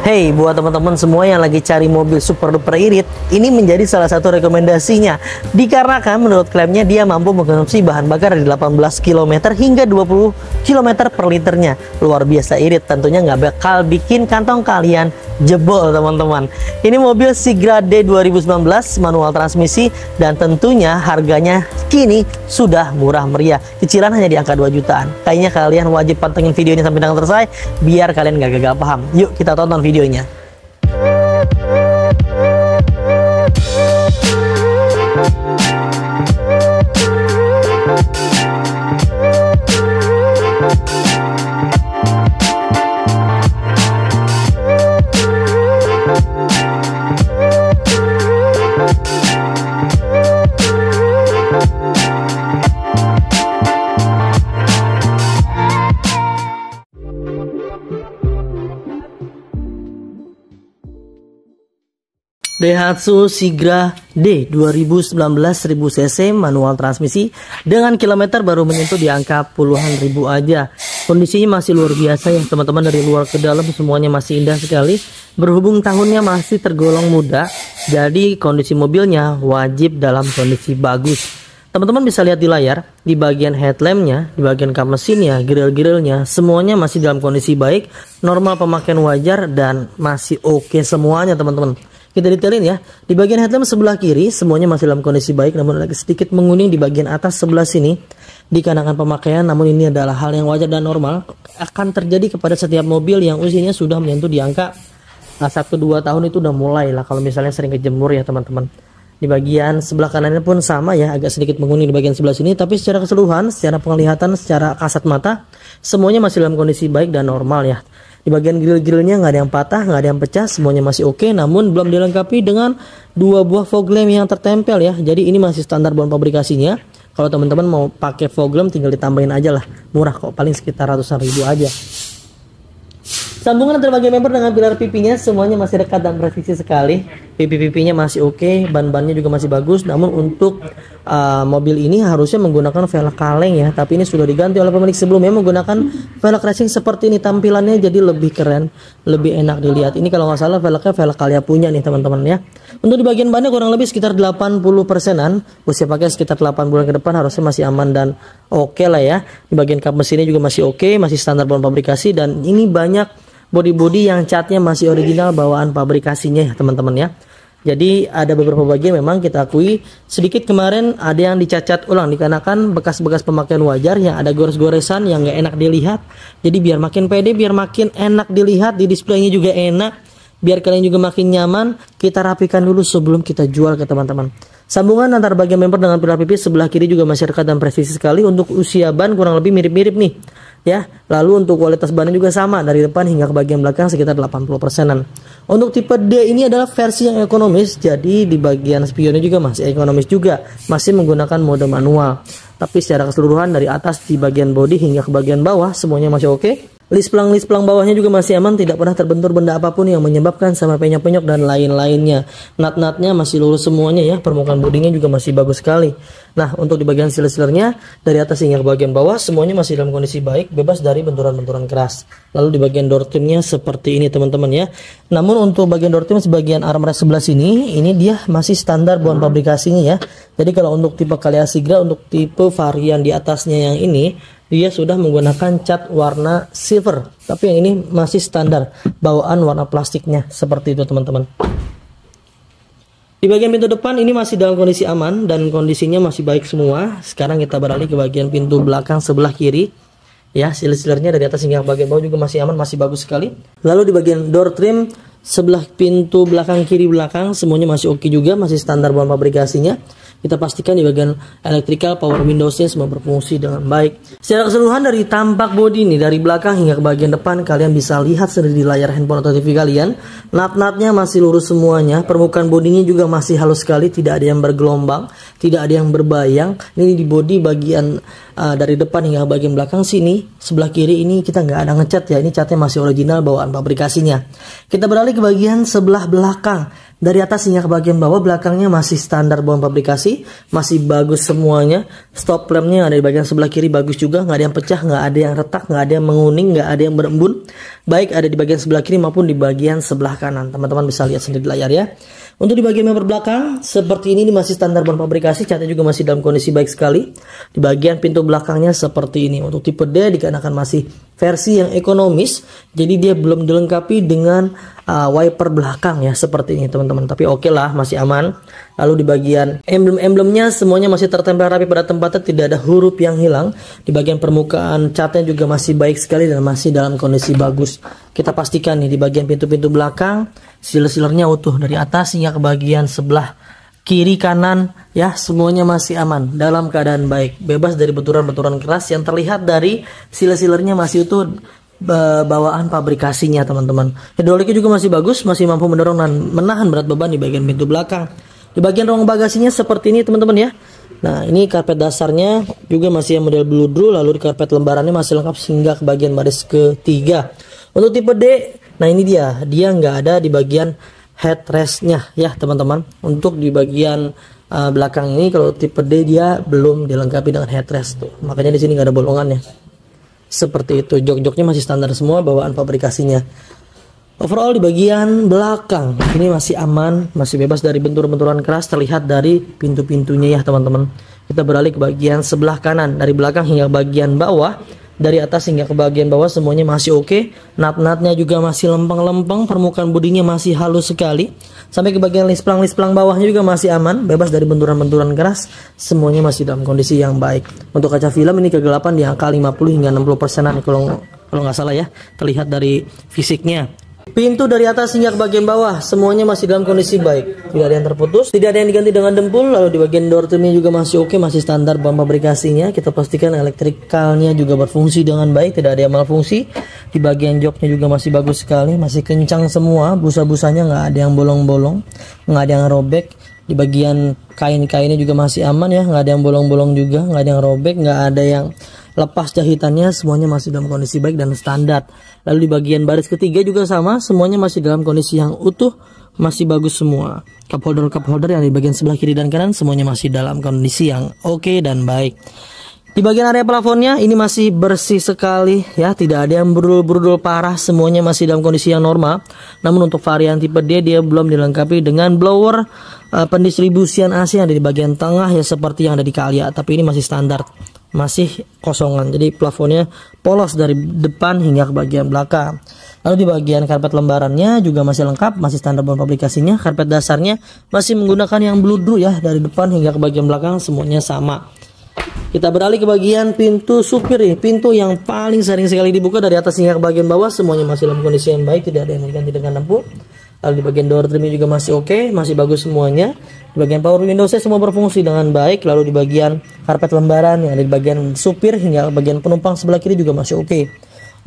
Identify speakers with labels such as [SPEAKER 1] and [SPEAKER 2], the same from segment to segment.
[SPEAKER 1] Hey, buat teman-teman semua yang lagi cari mobil super duper irit, ini menjadi salah satu rekomendasinya. Dikarenakan menurut klaimnya dia mampu mengkonsumsi bahan bakar dari 18 km hingga 20 km per liternya. Luar biasa irit, tentunya nggak bakal bikin kantong kalian jebol teman-teman. Ini mobil Sigra D 2019 manual transmisi dan tentunya harganya kini sudah murah meriah. Cicilan hanya di angka 2 jutaan. Kayaknya kalian wajib pantengin video ini sampai dengan selesai biar kalian nggak gagal paham. Yuk kita tonton videonya. Daihatsu Sigra D 2019 1000 cc manual transmisi dengan kilometer baru menyentuh di angka puluhan ribu aja. Kondisinya masih luar biasa ya teman-teman, dari luar ke dalam semuanya masih indah sekali. Berhubung tahunnya masih tergolong muda, jadi kondisi mobilnya wajib dalam kondisi bagus. Teman-teman bisa lihat di layar, di bagian headlampnya, di bagian kap mesinnya, grill-grillnya, semuanya masih dalam kondisi baik, normal pemakaian wajar dan masih oke semuanya teman-teman. Kita detailin ya, di bagian headlamp sebelah kiri semuanya masih dalam kondisi baik, namun ada sedikit menguning di bagian atas sebelah sini dikarenakan pemakaian, namun ini adalah hal yang wajar dan normal akan terjadi kepada setiap mobil yang usianya sudah menyentuh di angka 1-2 tahun. Itu udah mulai lah kalau misalnya sering kejemur ya teman-teman. Di bagian sebelah kanannya pun sama ya, agak sedikit menguning di bagian sebelah sini, tapi secara keseluruhan, secara penglihatan, secara kasat mata semuanya masih dalam kondisi baik dan normal ya. Di bagian grill-grillnya nggak ada yang patah, nggak ada yang pecah, semuanya masih oke. Namun belum dilengkapi dengan 2 buah fog lamp yang tertempel ya. Jadi ini masih standar bawaan pabrikasinya. Kalau teman-teman mau pakai fog lamp tinggal ditambahin aja lah, murah kok, paling sekitar ratusan ribu aja. Sambungan antara bagian bumper dengan pilar pipinya semuanya masih dekat dan presisi sekali. Pipi-pipinya masih oke, ban-bannya juga masih bagus. Namun untuk mobil ini harusnya menggunakan velg kaleng ya, tapi ini sudah diganti oleh pemilik sebelumnya menggunakan velg racing seperti ini. Tampilannya jadi lebih keren, lebih enak dilihat. Ini kalau nggak salah velgnya velg Calya punya nih teman-teman ya. Untuk di bagian bannya kurang lebih sekitar 80%-an. Usia pakai sekitar 8 bulan ke depan harusnya masih aman dan oke lah ya. Di bagian kap mesinnya juga masih oke, masih standar bawaan pabrikasi, dan ini banyak body-body yang catnya masih original bawaan pabrikasinya ya teman-teman ya. Jadi ada beberapa bagian memang kita akui sedikit kemarin ada yang dicacat ulang dikarenakan bekas-bekas pemakaian wajar yang ada gores-goresan yang nggak enak dilihat. Jadi biar makin pede, biar makin enak dilihat, di displaynya juga enak, biar kalian juga makin nyaman, kita rapikan dulu sebelum kita jual ke teman-teman. Sambungan antara bagian bumper dengan pilar pipi sebelah kiri juga masih dekat dan presisi sekali. Untuk usia ban kurang lebih mirip-mirip nih ya. Lalu untuk kualitas bannya juga sama, dari depan hingga ke bagian belakang sekitar 80%-an. Untuk tipe D ini adalah versi yang ekonomis, jadi di bagian spionnya juga masih ekonomis juga, masih menggunakan mode manual. Tapi secara keseluruhan dari atas di bagian bodi hingga ke bagian bawah semuanya masih oke. List pelang bawahnya juga masih aman, tidak pernah terbentur benda apapun yang menyebabkan sama penyok-penyok dan lain-lainnya. Nut-nutnya masih lurus semuanya ya, permukaan bodinya juga masih bagus sekali. Nah, untuk di bagian siler-silernya dari atas hingga ke bagian bawah semuanya masih dalam kondisi baik, bebas dari benturan-benturan keras. Lalu di bagian door trimnya seperti ini teman-teman ya. Namun untuk bagian door trim sebagian armrest sebelah sini, ini dia masih standar bawaan pabrikasinya ya. Jadi kalau untuk tipe Calya Sigra, untuk tipe varian di atasnya yang ini, dia sudah menggunakan cat warna silver, tapi yang ini masih standar bawaan warna plastiknya seperti itu teman-teman. Di bagian pintu depan ini masih dalam kondisi aman dan kondisinya masih baik semua. Sekarang kita beralih ke bagian pintu belakang sebelah kiri ya. Siler-silernya dari atas hingga bagian bawah juga masih aman, masih bagus sekali. Lalu di bagian door trim sebelah pintu belakang kiri belakang semuanya masih oke juga, masih standar bawaan pabrikasinya. Kita pastikan di bagian electrical power windowsnya semua berfungsi dengan baik. Secara keseluruhan dari tampak bodi ini dari belakang hingga ke bagian depan kalian bisa lihat sendiri di layar handphone atau TV kalian. Nut-nutnya masih lurus semuanya, permukaan bodinya juga masih halus sekali, tidak ada yang bergelombang, tidak ada yang berbayang. Ini di bodi bagian dari depan hingga bagian belakang sini sebelah kiri ini kita nggak ada ngecat ya, ini catnya masih original bawaan pabrikasinya. Kita beralih ke bagian sebelah belakang. Dari atas hingga ke bagian bawah, belakangnya masih standar bawaan pabrikasi, masih bagus semuanya. Stop lampnya ada di bagian sebelah kiri bagus juga, nggak ada yang pecah, nggak ada yang retak, nggak ada yang menguning, nggak ada yang berembun. Baik ada di bagian sebelah kiri maupun di bagian sebelah kanan. Teman-teman bisa lihat sendiri di layar ya. Untuk di bagian bumper belakang seperti ini masih standar bawaan pabrikasi, catnya juga masih dalam kondisi baik sekali. Di bagian pintu belakangnya seperti ini. Untuk tipe D dikarenakan masih versi yang ekonomis, jadi dia belum dilengkapi dengan wiper belakang ya seperti ini teman-teman. Tapi oke lah, masih aman. Lalu di bagian emblem-emblemnya semuanya masih tertempel rapi pada tempatnya, tidak ada huruf yang hilang. Di bagian permukaan catnya juga masih baik sekali dan masih dalam kondisi bagus. Kita pastikan nih di bagian pintu-pintu belakang seal-sealernya utuh dari atas hingga ke bagian sebelah kiri kanan ya, semuanya masih aman dalam keadaan baik, bebas dari benturan-benturan keras yang terlihat dari seal-sealernya masih utuh bawaan pabrikasinya teman-teman. Hidroliknya juga masih bagus, masih mampu mendorong dan menahan berat beban di bagian pintu belakang. Di bagian ruang bagasinya seperti ini teman-teman ya. Nah ini karpet dasarnya juga masih yang model bludru, lalu di karpet lembarannya masih lengkap hingga ke bagian baris ketiga. Untuk tipe D, nah ini dia nggak ada di bagian headrestnya ya teman-teman. Untuk di bagian belakang ini kalau tipe D dia belum dilengkapi dengan headrest tuh, makanya di sini nggak ada bolongannya. Seperti itu, jok-joknya masih standar semua bawaan pabrikasinya. Overall di bagian belakang ini masih aman, masih bebas dari benturan-benturan keras terlihat dari pintu-pintunya ya teman-teman. Kita beralih ke bagian sebelah kanan, dari belakang hingga bagian bawah. Dari atas hingga ke bagian bawah semuanya masih oke. Nat-natnya juga masih lempeng-lempeng, permukaan bodinya masih halus sekali. Sampai ke bagian lisplang bawahnya juga masih aman, bebas dari benturan-benturan keras. Semuanya masih dalam kondisi yang baik. Untuk kaca film ini kegelapan di angka 50 hingga 60%-an kalau nggak salah ya, terlihat dari fisiknya. Pintu dari atas hingga ke bagian bawah semuanya masih dalam kondisi baik, tidak ada yang terputus, tidak ada yang diganti dengan dempul. Lalu di bagian door trimnya juga masih oke, masih standar bawaan pabrikasinya. Kita pastikan elektrikalnya juga berfungsi dengan baik, tidak ada yang malfungsi. Di bagian joknya juga masih bagus sekali, masih kencang semua, busa-busanya nggak ada yang bolong-bolong, nggak ada yang robek. Di bagian kain-kainnya juga masih aman ya, nggak ada yang bolong-bolong juga, nggak ada yang robek, nggak ada yang lepas jahitannya, semuanya masih dalam kondisi baik dan standar. Lalu di bagian baris ketiga juga sama, semuanya masih dalam kondisi yang utuh, masih bagus semua. Cup holder yang di bagian sebelah kiri dan kanan semuanya masih dalam kondisi yang oke dan baik. Di bagian area plafonnya ini masih bersih sekali ya, tidak ada yang brudul-brudul parah, semuanya masih dalam kondisi yang normal. Namun untuk varian tipe D dia belum dilengkapi dengan blower pendistribusian AC yang ada di bagian tengah ya seperti yang ada di Calya, tapi ini masih standar, masih kosongan. Jadi plafonnya polos dari depan hingga ke bagian belakang. Lalu di bagian karpet lembarannya juga masih lengkap, masih standar bawaan pabrikasinya. Karpet dasarnya masih menggunakan yang bludru ya, dari depan hingga ke bagian belakang semuanya sama. Kita beralih ke bagian pintu supir nih, pintu yang paling sering sekali dibuka. Dari atas hingga ke bagian bawah semuanya masih dalam kondisi yang baik, tidak ada yang diganti dengan lampu. Lalu di bagian door trimnya juga masih oke, masih bagus semuanya. Di bagian power windowsnya semua berfungsi dengan baik. Lalu di bagian karpet lembaran yang ada di bagian supir hingga bagian penumpang sebelah kiri juga masih oke.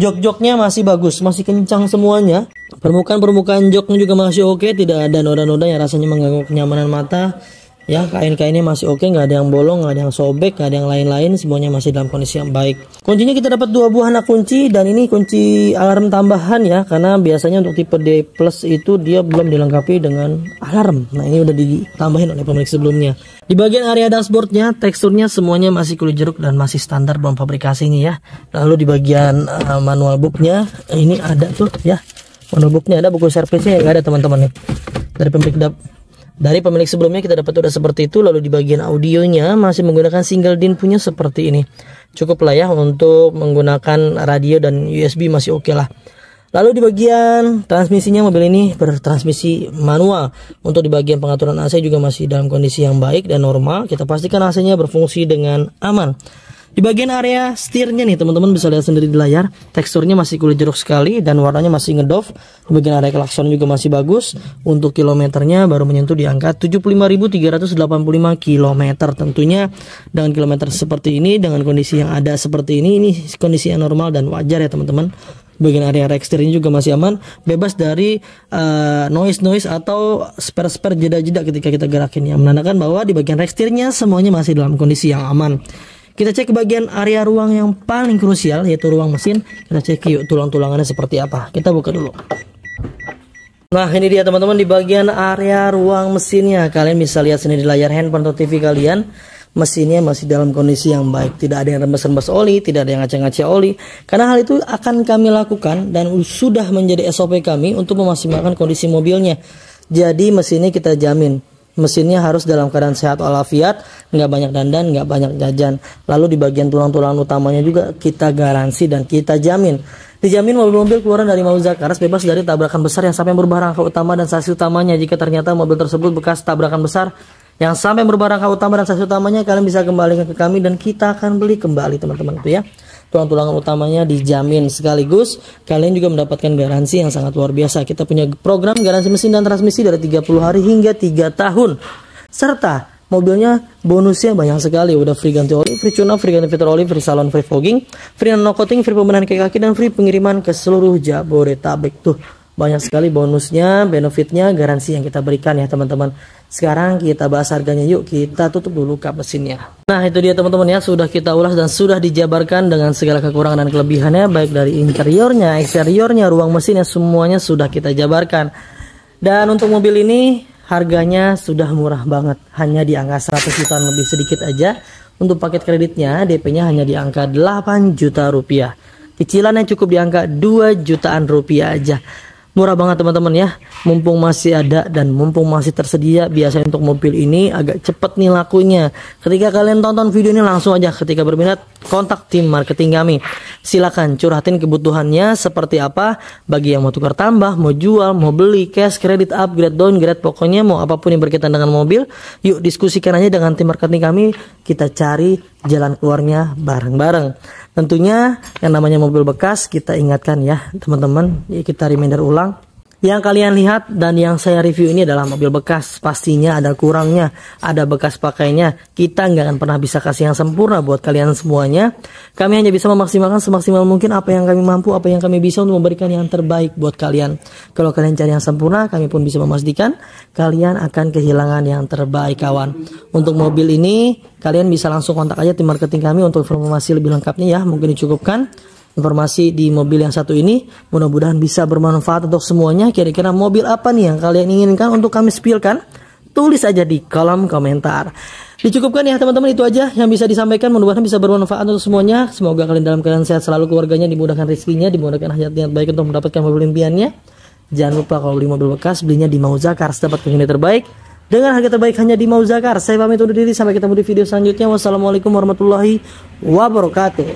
[SPEAKER 1] Jok-joknya masih bagus, masih kencang semuanya. Permukaan joknya juga masih oke, tidak ada noda-noda yang rasanya mengganggu kenyamanan mata. Ya, kain-kainnya masih oke, nggak ada yang bolong, nggak ada yang sobek, nggak ada yang lain-lain, semuanya masih dalam kondisi yang baik. Kuncinya kita dapat 2 buah anak kunci, dan ini kunci alarm tambahan ya, karena biasanya untuk tipe D plus itu dia belum dilengkapi dengan alarm. Nah ini udah ditambahin oleh pemilik sebelumnya. Di bagian area dashboardnya, teksturnya semuanya masih kulit jeruk dan masih standar bawaan pabrikasinya ya. Lalu di bagian manual booknya, ini ada tuh ya, manual booknya ada, buku servisnya nggak ada teman-teman nih. Dari pemilik sebelumnya kita dapat udah seperti itu. Lalu di bagian audionya masih menggunakan single DIN punya seperti ini. Cukup lah ya untuk menggunakan radio dan USB, masih oke lah. Lalu di bagian transmisinya mobil ini bertransmisi manual. Untuk di bagian pengaturan AC juga masih dalam kondisi yang baik dan normal. Kita pastikan AC-nya berfungsi dengan aman. Di bagian area setirnya nih teman-teman bisa lihat sendiri di layar, teksturnya masih kulit jeruk sekali dan warnanya masih ngedove. Di bagian area klakson juga masih bagus. Untuk kilometernya baru menyentuh di angka 75.385 km. Tentunya dengan kilometer seperti ini, dengan kondisi yang ada seperti ini kondisi yang normal dan wajar ya teman-teman. Bagian area eksteriornya juga masih aman, bebas dari noise atau spare jeda-jeda ketika kita gerakin, yang menandakan bahwa di bagian eksteriornya semuanya masih dalam kondisi yang aman. Kita cek ke bagian area ruang yang paling krusial, yaitu ruang mesin. Kita cek yuk tulang-tulangannya seperti apa. Kita buka dulu. Nah, ini dia teman-teman di bagian area ruang mesinnya. Kalian bisa lihat sini di layar handphone atau TV kalian. Mesinnya masih dalam kondisi yang baik, tidak ada yang rembes-rembes oli, tidak ada yang ngacak-ngacak oli. Karena hal itu akan kami lakukan dan sudah menjadi SOP kami untuk memaksimalkan kondisi mobilnya. Jadi mesinnya kita jamin, mesinnya harus dalam keadaan sehat walafiat, nggak banyak dandan, nggak banyak jajan. Lalu di bagian tulang-tulang utamanya juga kita garansi dan kita jamin. Dijamin mobil-mobil keluaran dari Mauza Cars bebas dari tabrakan besar yang sampai merubah rangka utama dan sasis utamanya. Jika ternyata mobil tersebut bekas tabrakan besar yang sampai merubah rangka utama dan sasis utamanya, kalian bisa kembalikan ke kami dan kita akan beli kembali teman-teman itu ya. Tulang-tulangan utamanya dijamin, sekaligus kalian juga mendapatkan garansi yang sangat luar biasa. Kita punya program garansi mesin dan transmisi dari 30 hari hingga 3 tahun. Serta mobilnya bonusnya banyak sekali. Udah free ganti oli, free tune up, free ganti filter oli, free salon, free fogging, free nano coating, free pembenahan kaki-kaki, dan free pengiriman ke seluruh Jabodetabek. Tuh banyak sekali bonusnya, benefitnya, garansi yang kita berikan ya teman-teman. Sekarang kita bahas harganya yuk, kita tutup dulu kap mesinnya. Nah itu dia teman-teman ya, sudah kita ulas dan sudah dijabarkan dengan segala kekurangan dan kelebihannya, baik dari interiornya, eksteriornya, ruang mesinnya, semuanya sudah kita jabarkan. Dan untuk mobil ini harganya sudah murah banget, hanya di angka 100 jutaan lebih sedikit aja. Untuk paket kreditnya DP-nya hanya di angka 8 juta rupiah. Cicilannya cukup di angka 2 jutaan rupiah aja. Murah banget teman-teman ya, mumpung masih ada dan mumpung masih tersedia. Biasanya untuk mobil ini agak cepet nih lakunya. Ketika kalian tonton video ini langsung aja, ketika berminat kontak tim marketing kami. Silakan curhatin kebutuhannya seperti apa, bagi yang mau tukar tambah, mau jual, mau beli, cash, kredit, upgrade, downgrade, pokoknya mau apapun yang berkaitan dengan mobil, yuk diskusikan aja dengan tim marketing kami. Kita cari jalan keluarnya bareng-bareng. Tentunya yang namanya mobil bekas kita ingatkan ya teman-teman, ya kita reminder ulang. Yang kalian lihat dan yang saya review ini adalah mobil bekas. Pastinya ada kurangnya, ada bekas pakainya. Kita nggak akan pernah bisa kasih yang sempurna buat kalian semuanya. Kami hanya bisa memaksimalkan semaksimal mungkin apa yang kami mampu, apa yang kami bisa untuk memberikan yang terbaik buat kalian. Kalau kalian cari yang sempurna, kami pun bisa memastikan kalian akan kehilangan yang terbaik kawan. Untuk mobil ini, kalian bisa langsung kontak aja tim marketing kami untuk informasi lebih lengkapnya ya. Mungkin dicukupkan informasi di mobil yang satu ini, mudah-mudahan bisa bermanfaat untuk semuanya. Kira-kira mobil apa nih yang kalian inginkan untuk kami spillkan? Tulis aja di kolom komentar. Dicukupkan ya teman-teman, itu aja yang bisa disampaikan. Mudah-mudahan bisa bermanfaat untuk semuanya. Semoga kalian dalam keadaan sehat selalu, keluarganya dimudahkan rezekinya, dimudahkan hajat-niat baik untuk mendapatkan mobil impiannya. Jangan lupa kalau beli mobil bekas, belinya di Mauza Cars, dapat unit terbaik dengan harga terbaik hanya di Mauza Cars. Saya pamit undur diri, sampai ketemu di video selanjutnya. Wassalamualaikum warahmatullahi wabarakatuh.